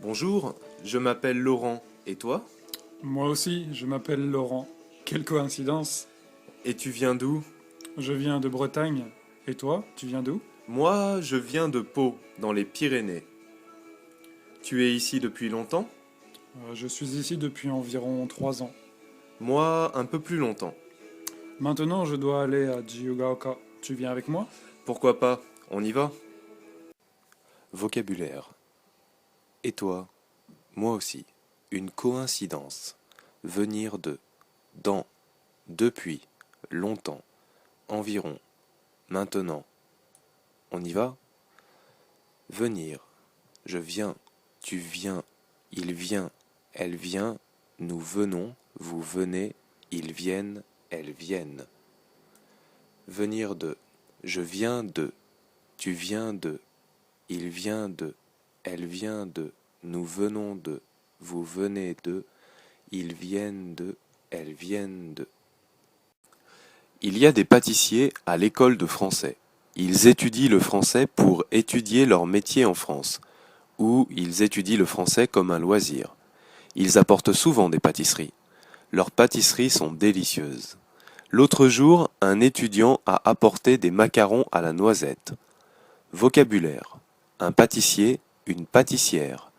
Bonjour, je m'appelle Laurent. Et toi? Moi aussi, je m'appelle Laurent. Quelle coïncidence. Et tu viens d'où? Je viens de Bretagne. Et toi, tu viens d'où? Moi, je viens de Pau, dans les Pyrénées. Tu es ici depuis longtemps? Je suis ici depuis environ 3 ans. Moi, un peu plus longtemps. Maintenant, je dois aller à Jiugaoka. Tu viens avec moi? Pourquoi pas? On y va? Vocabulaire. Et toi? Moi aussi. Une coïncidence. Venir de. Dans. Depuis. Longtemps. Environ. Maintenant. On y va? Venir. Je viens. Tu viens. Il vient. Elle vient. Nous venons. Vous venez. Ils viennent. Elles viennent. Venir de. Je viens de. Tu viens de. Il vient de. Elle vient de. Nous venons de. Vous venez de. Ils viennent de. Elles viennent de. Il y a des pâtissiers à l'école de français. Ils étudient le français pour étudier leur métier en France, ou ils étudient le français comme un loisir. Ils apportent souvent des pâtisseries. Leurs pâtisseries sont délicieuses. L'autre jour, un étudiant a apporté des macarons à la noisette. Vocabulaire. Un pâtissier, une pâtissière,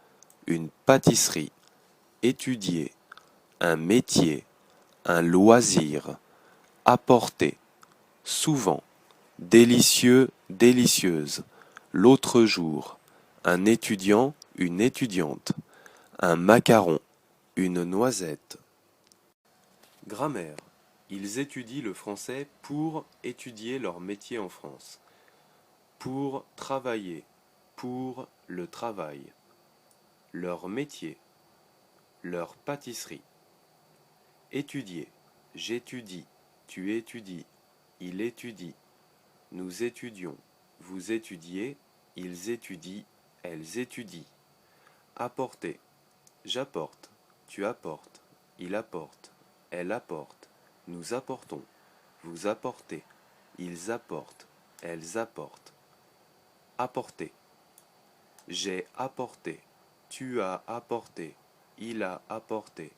une pâtisserie, étudier, un métier, un loisir, apporter, souvent, délicieux, délicieuse, l'autre jour, un étudiant, une étudiante, un macaron, une noisette. Grammaire. Ils étudient le français pour étudier leur métier en France. Pour travailler, pour le travail. Leur métier, leur pâtisserie. Étudier, j'étudie, tu étudies, il étudie. Nous étudions, vous étudiez, ils étudient, elles étudient. Apporter, j'apporte, tu apportes, il apporte, elle apporte, nous apportons, vous apportez, ils apportent, elles apportent. Apporter, j'ai apporté, tu as apporté, il a apporté,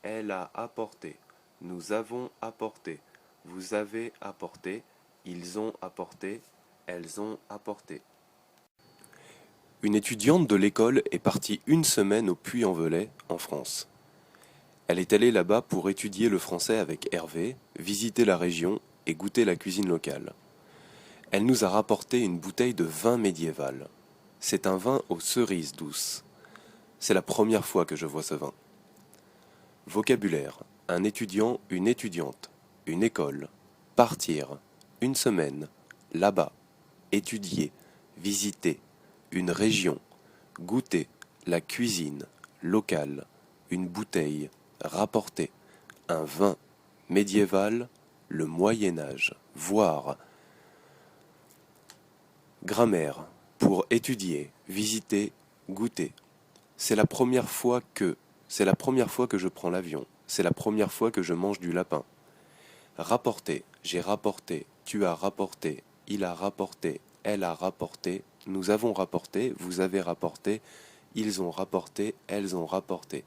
elle a apporté, nous avons apporté, vous avez apporté, ils ont apporté, elles ont apporté. Une étudiante de l'école est partie une semaine au Puy-en-Velay, en France. Elle est allée là-bas pour étudier le français avec Hervé, visiter la région et goûter la cuisine locale. Elle nous a rapporté une bouteille de vin médiéval. C'est un vin aux cerises douces. C'est la première fois que je vois ce vin. Vocabulaire. Un étudiant, une étudiante, une école, partir, une semaine, là-bas, étudier, visiter, une région, goûter, la cuisine, locale, une bouteille, rapporter, un vin, médiéval, le Moyen Âge, voir. Grammaire, pour étudier, visiter, goûter. C'est la première fois que je prends l'avion. C'est la première fois que je mange du lapin. Rapporter, j'ai rapporté, tu as rapporté, il a rapporté, elle a rapporté, nous avons rapporté, vous avez rapporté, ils ont rapporté, elles ont rapporté.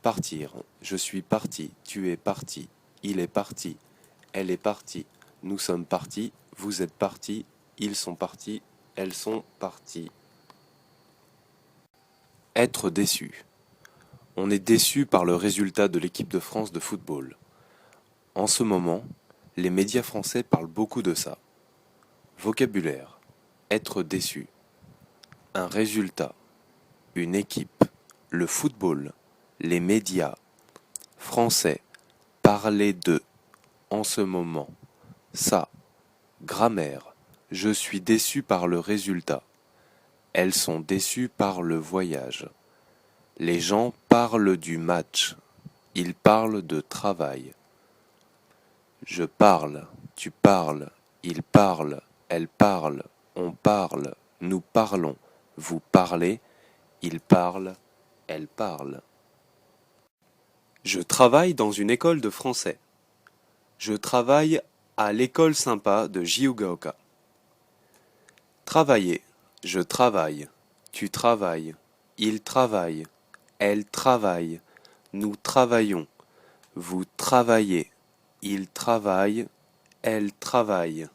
Partir, je suis parti, tu es parti, il est parti, elle est partie, nous sommes partis, vous êtes partis, ils sont partis, elles sont parties. Être déçu. On est déçu par le résultat de l'équipe de France de football. En ce moment, les médias français parlent beaucoup de ça. Vocabulaire. Être déçu. Un résultat. Une équipe. Le football. Les médias. Français. Parler de. En ce moment. Ça. Grammaire. Je suis déçu par le résultat. Elles sont déçues par le voyage. Les gens parlent du match. Ils parlent de travail. Je parle, tu parles, il parle, elle parle, on parle, nous parlons, vous parlez, il parle, elle parle. Je travaille dans une école de français. Je travaille à l'école sympa de Jiugaoka. Travailler, je travaille, tu travailles, Il travaille. Elle travaille. Nous travaillons. Vous travaillez. Il travaille. Elle travaille.